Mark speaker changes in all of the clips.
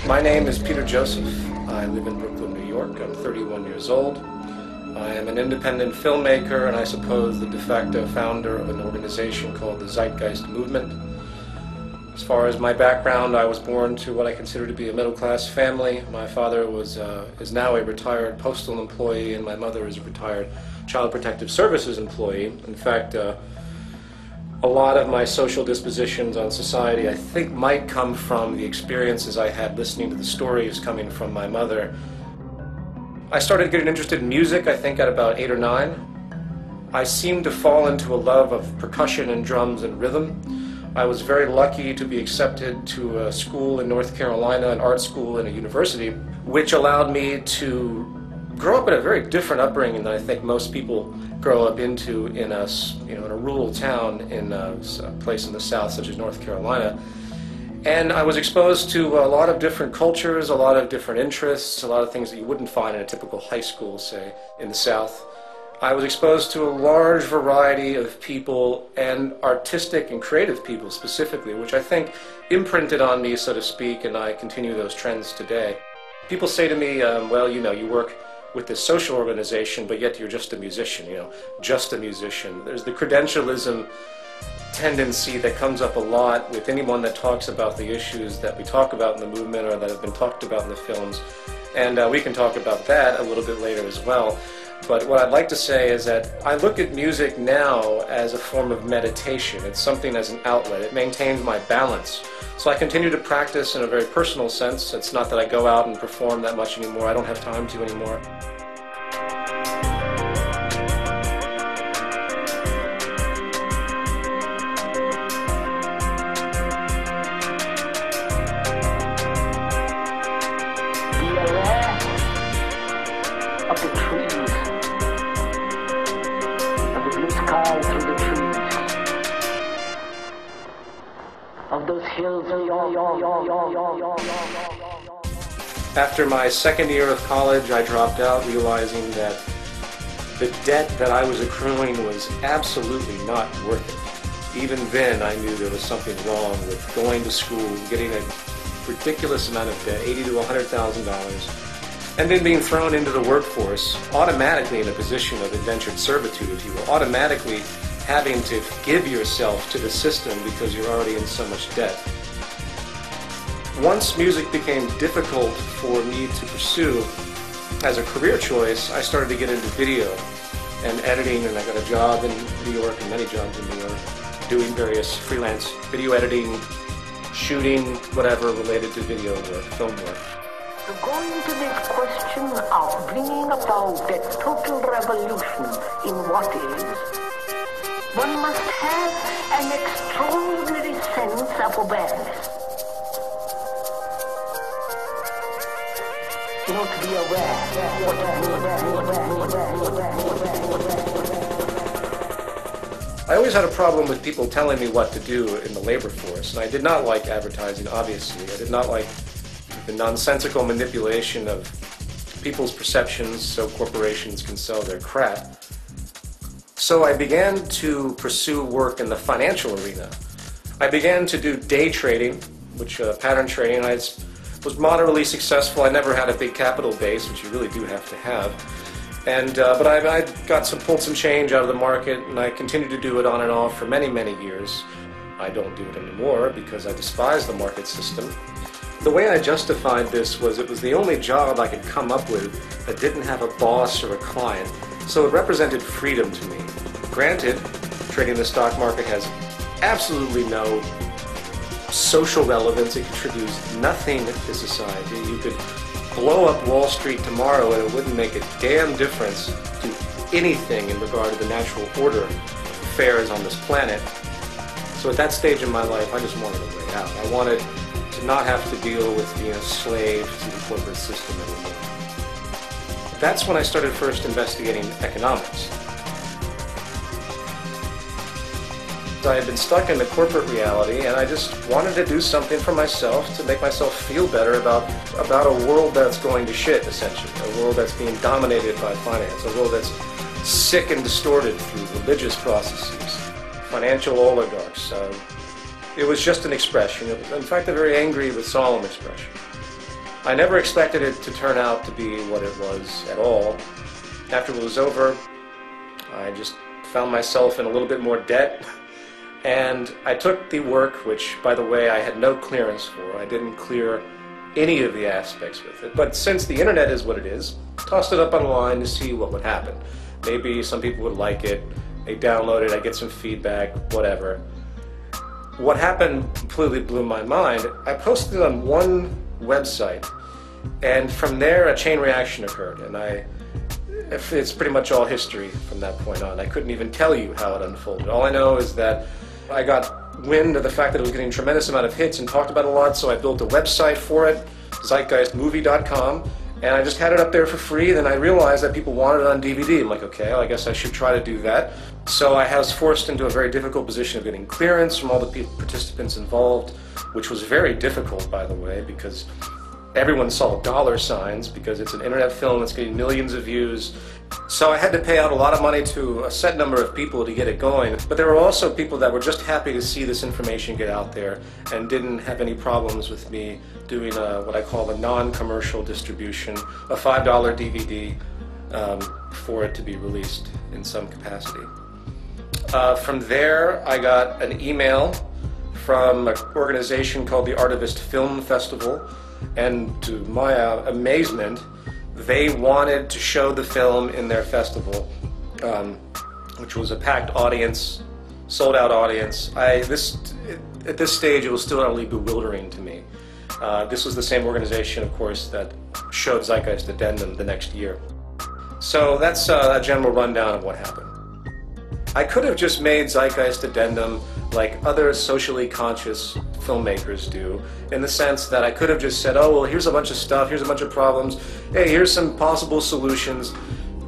Speaker 1: My name is Peter Joseph. I live in Brooklyn, New York. I'm 31 years old. I am an independent filmmaker and I suppose the de facto founder of an organization called the Zeitgeist Movement. As far as my background, I was born to what I consider to be a middle-class family. My father is now a retired postal employee and my mother is a retired Child Protective Services employee. In fact, a lot of my social dispositions on society, I think, might come from the experiences I had listening to the stories coming from my mother. I started getting interested in music, I think, at about 8 or 9. I seemed to fall into a love of percussion and drums and rhythm. I was very lucky to be accepted to a school in North Carolina, an art school and a university, which allowed me to grow up in a very different upbringing than I think most people grow up into in a rural town in a place in the South, such as North Carolina. And I was exposed to a lot of different cultures, a lot of different interests, a lot of things that you wouldn't find in a typical high school, say, in the South. I was exposed to a large variety of people, and artistic and creative people specifically, which I think imprinted on me, so to speak, and I continue those trends today. People say to me, well, you work with this social organization, but yet you're just a musician, just a musician. There's the credentialism tendency that comes up a lot with anyone that talks about the issues that we talk about in the movement or that have been talked about in the films. And we can talk about that a little bit later as well. But what I'd like to say is that I look at music now as a form of meditation. It's something as an outlet. It maintains my balance. So I continue to practice in a very personal sense. It's not that I go out and perform that much anymore. I don't have time to anymore.
Speaker 2: Be aware of the trees, of the blue sky through the trees, of those hills.
Speaker 1: After my second year of college, I dropped out, realizing that the debt that I was accruing was absolutely not worth it. Even then, I knew there was something wrong with going to school, getting a ridiculous amount of debt, $80,000 to $100,000, and then being thrown into the workforce, automatically in a position of indentured servitude, if you will, automatically having to give yourself to the system because you're already in so much debt. Once music became difficult for me to pursue as a career choice, I started to get into video and editing, and I got a job in New York and many jobs in New York doing various freelance video editing, shooting, whatever related to video work, film work.
Speaker 2: To go into this question of bringing about a total revolution in what is, one must have an extraordinary sense of awareness. To be aware what
Speaker 1: I always had a problem with people telling me what to do in the labor force, and I did not like advertising, obviously. I did not like the nonsensical manipulation of people's perceptions so corporations can sell their crap. So I began to pursue work in the financial arena. I began to do day trading, which pattern trading. I was moderately successful. I never had a big capital base, which you really do have to have. And but I pulled some change out of the market, and I continued to do it on and off for many, many years. I don't do it anymore because I despise the market system. The way I justified this was it was the only job I could come up with that didn't have a boss or a client, so it represented freedom to me. Granted, trading the stock market has absolutely no social relevance. It contributes nothing to society. You could blow up Wall Street tomorrow and it wouldn't make a damn difference to anything in regard to the natural order of affairs on this planet. So at that stage in my life, I just wanted a way out. I wanted to not have to deal with being a slave to the corporate system anymore. That's when I started first investigating economics. I had been stuck in the corporate reality, and I just wanted to do something for myself to make myself feel better about a world that's going to shit, essentially. A world that's being dominated by finance. A world that's sick and distorted through religious processes. Financial oligarchs. It was just an expression. It was, in fact, a very angry but solemn expression. I never expected it to turn out to be what it was at all. After it was over, I just found myself in a little bit more debt, and I took the work, which, by the way, I had no clearance for. I didn't clear any of the aspects with it. But since the internet is what it is, tossed it up online to see what would happen. Maybe some people would like it, they download it, I get some feedback, whatever. What happened completely blew my mind. I posted it on one website, and from there a chain reaction occurred, and it's pretty much all history from that point on. I couldn't even tell you how it unfolded. All I know is that I got wind of the fact that it was getting a tremendous amount of hits and talked about it a lot, so I built a website for it, zeitgeistmovie.com, and I just had it up there for free. Then I realized that people wanted it on DVD. I'm like, okay, well, I guess I should try to do that. So I was forced into a very difficult position of getting clearance from all the participants involved, which was very difficult, by the way, because everyone saw dollar signs, because it's an internet film that's getting millions of views. So I had to pay out a lot of money to a set number of people to get it going. But there were also people that were just happy to see this information get out there and didn't have any problems with me doing what I call a non-commercial distribution, a $5 DVD for it to be released in some capacity. From there, I got an email from an organization called the Artivist Film Festival, and to my amazement, they wanted to show the film in their festival, which was a packed audience, sold-out audience. At this stage, it was still utterly bewildering to me. This was the same organization, of course, that showed Zeitgeist Addendum the next year. So that's a general rundown of what happened. I could have just made Zeitgeist Addendum like other socially conscious filmmakers do, in the sense that I could have just said, oh, well, here's a bunch of stuff, here's a bunch of problems, hey, here's some possible solutions,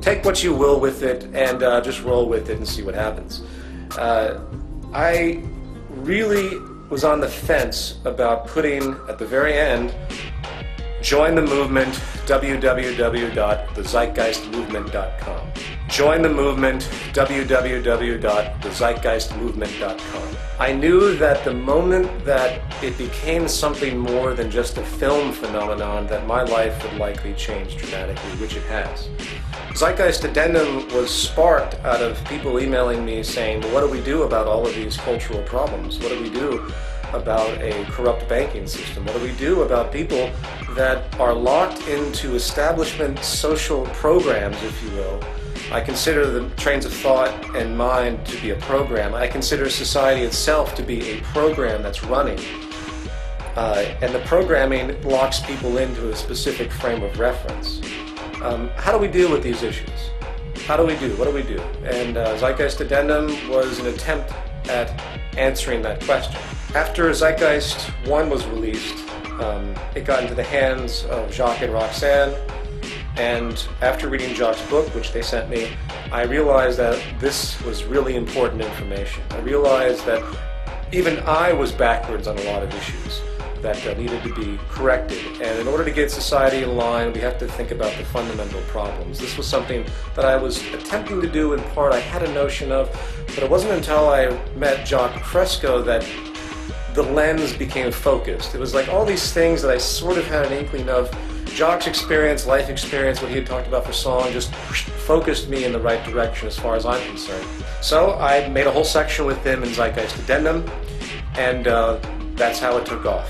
Speaker 1: take what you will with it, and just roll with it and see what happens. I really was on the fence about putting, at the very end, join the movement, www.thezeitgeistmovement.com. Join the movement, www.thezeitgeistmovement.com. I knew that the moment that it became something more than just a film phenomenon, that my life would likely change dramatically, which it has. Zeitgeist Addendum was sparked out of people emailing me saying, well, what do we do about all of these cultural problems? What do we do about a corrupt banking system? What do we do about people that are locked into establishment social programs, if you will? I consider the trains of thought and mind to be a program. I consider society itself to be a program that's running. And the programming locks people into a specific frame of reference. How do we deal with these issues? How do we do? What do we do? And Zeitgeist Addendum was an attempt at answering that question. After Zeitgeist 1 was released, it got into the hands of Jacques and Roxanne, and after reading Jacques' book, which they sent me, I realized that this was really important information. I realized that even I was backwards on a lot of issues that needed to be corrected, and in order to get society in line, we have to think about the fundamental problems. This was something that I was attempting to do in part. I had a notion of, but it wasn't until I met Jacques Fresco that the lens became focused. It was like all these things that I sort of had an inkling of. Jacques' experience, life experience, what he had talked about for song, just focused me in the right direction as far as I'm concerned. So I made a whole section with him in Zeitgeist Addendum, and that's how it took off.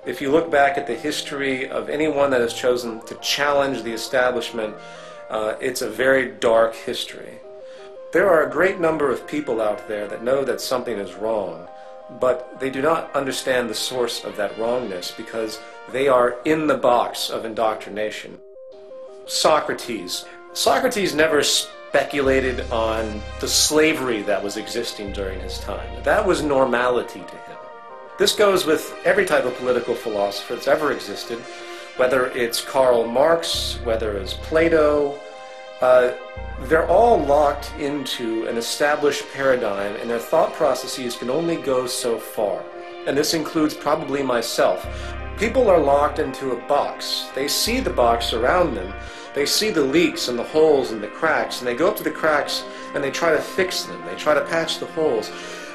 Speaker 1: If you look back at the history of anyone that has chosen to challenge the establishment, it's a very dark history. There are a great number of people out there that know that something is wrong, but they do not understand the source of that wrongness because they are in the box of indoctrination. Socrates never speculated on the slavery that was existing during his time. That was normality to him. This goes with every type of political philosopher that's ever existed, whether it's Karl Marx, whether it's Plato. They're all locked into an established paradigm, and their thought processes can only go so far. And this includes probably myself. People are locked into a box. They see the box around them. They see the leaks and the holes and the cracks, and they go up to the cracks and they try to fix them. They try to patch the holes.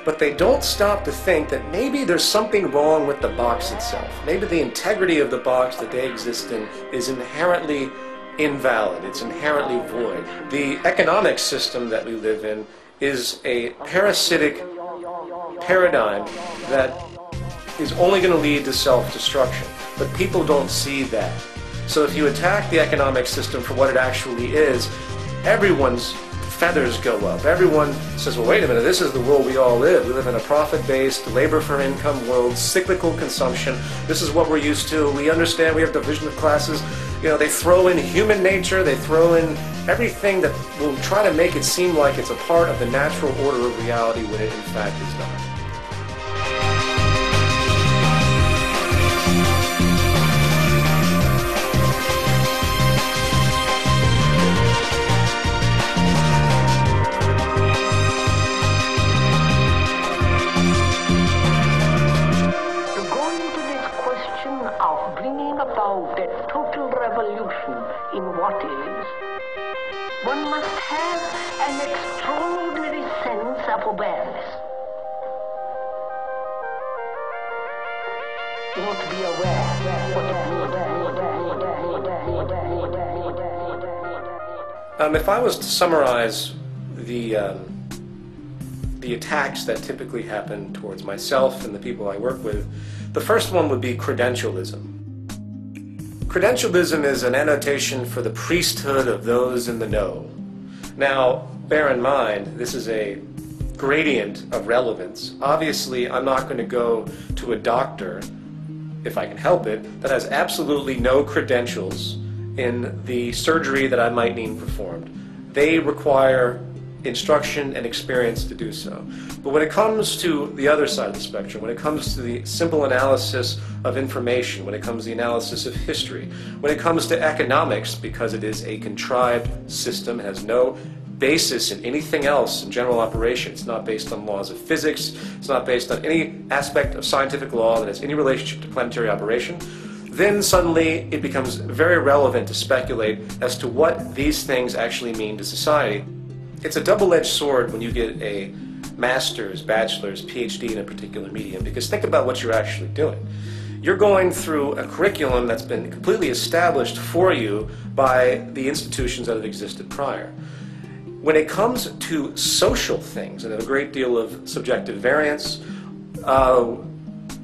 Speaker 1: but they don't stop to think that maybe there's something wrong with the box itself. Maybe the integrity of the box that they exist in is inherently invalid. It's inherently void. The economic system that we live in is a parasitic paradigm that is only going to lead to self-destruction. But people don't see that. So if you attack the economic system for what it actually is, everyone's feathers go up. Everyone says, well, wait a minute, this is the world we all live. We live in a profit-based, labor-for-income world, cyclical consumption. This is what we're used to. We understand we have division of classes. You know, they throw in human nature. They throw in everything that will try to make it seem like it's a part of the natural order of reality when it in fact is not.
Speaker 2: Bringing about a total revolution in what is, one must have an extraordinary sense of awareness. You want to be aware what it means.
Speaker 1: If I was to summarize the attacks that typically happen towards myself and the people I work with, the first one would be credentialism. Credentialism is an annotation for the priesthood of those in the know. Now, bear in mind, this is a gradient of relevance. Obviously, I'm not going to go to a doctor, if I can help it, that has absolutely no credentials in the surgery that I might need performed. They require instruction and experience to do so. But when it comes to the other side of the spectrum, when it comes to the simple analysis of information, when it comes to the analysis of history, when it comes to economics, because it is a contrived system, has no basis in anything else in general operation, it's not based on laws of physics, it's not based on any aspect of scientific law that has any relationship to planetary operation, then suddenly it becomes very relevant to speculate as to what these things actually mean to society. It's a double-edged sword when you get a master's, bachelor's, PhD in a particular medium, because think about what you're actually doing. You're going through a curriculum that's been completely established for you by the institutions that have existed prior. When it comes to social things, and a great deal of subjective variance,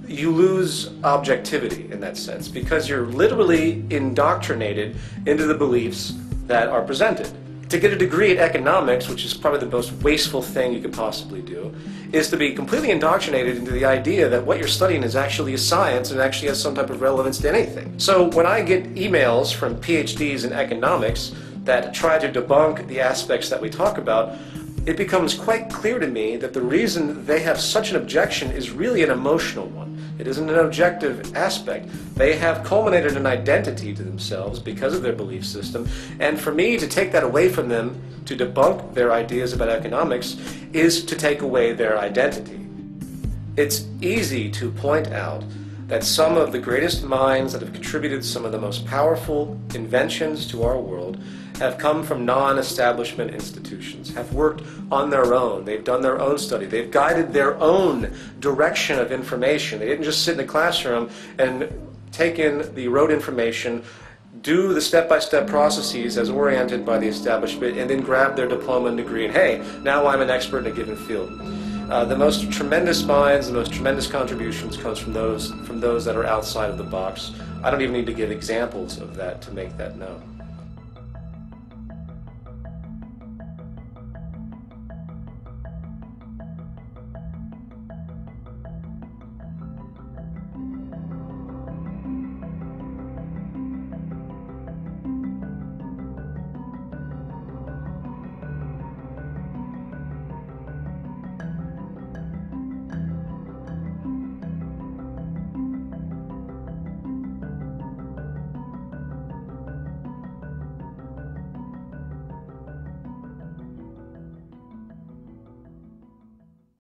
Speaker 1: you lose objectivity in that sense, because you're literally indoctrinated into the beliefs that are presented. To get a degree in economics, which is probably the most wasteful thing you could possibly do, is to be completely indoctrinated into the idea that what you're studying is actually a science and actually has some type of relevance to anything. So when I get emails from PhDs in economics that try to debunk the aspects that we talk about, it becomes quite clear to me that the reason they have such an objection is really an emotional one. It isn't an objective aspect. They have culminated an identity to themselves because of their belief system, and for me to take that away from them, to debunk their ideas about economics, is to take away their identity. It's easy to point out that some of the greatest minds that have contributed some of the most powerful inventions to our world have come from non-establishment institutions, have worked on their own, they've done their own study, they've guided their own direction of information. They didn't just sit in a classroom and take in the rote information, do the step-by-step processes as oriented by the establishment, and then grab their diploma and degree, and hey, now I'm an expert in a given field. The most tremendous minds, the most tremendous contributions comes from those that are outside of the box. I don't even need to give examples of that to make that known.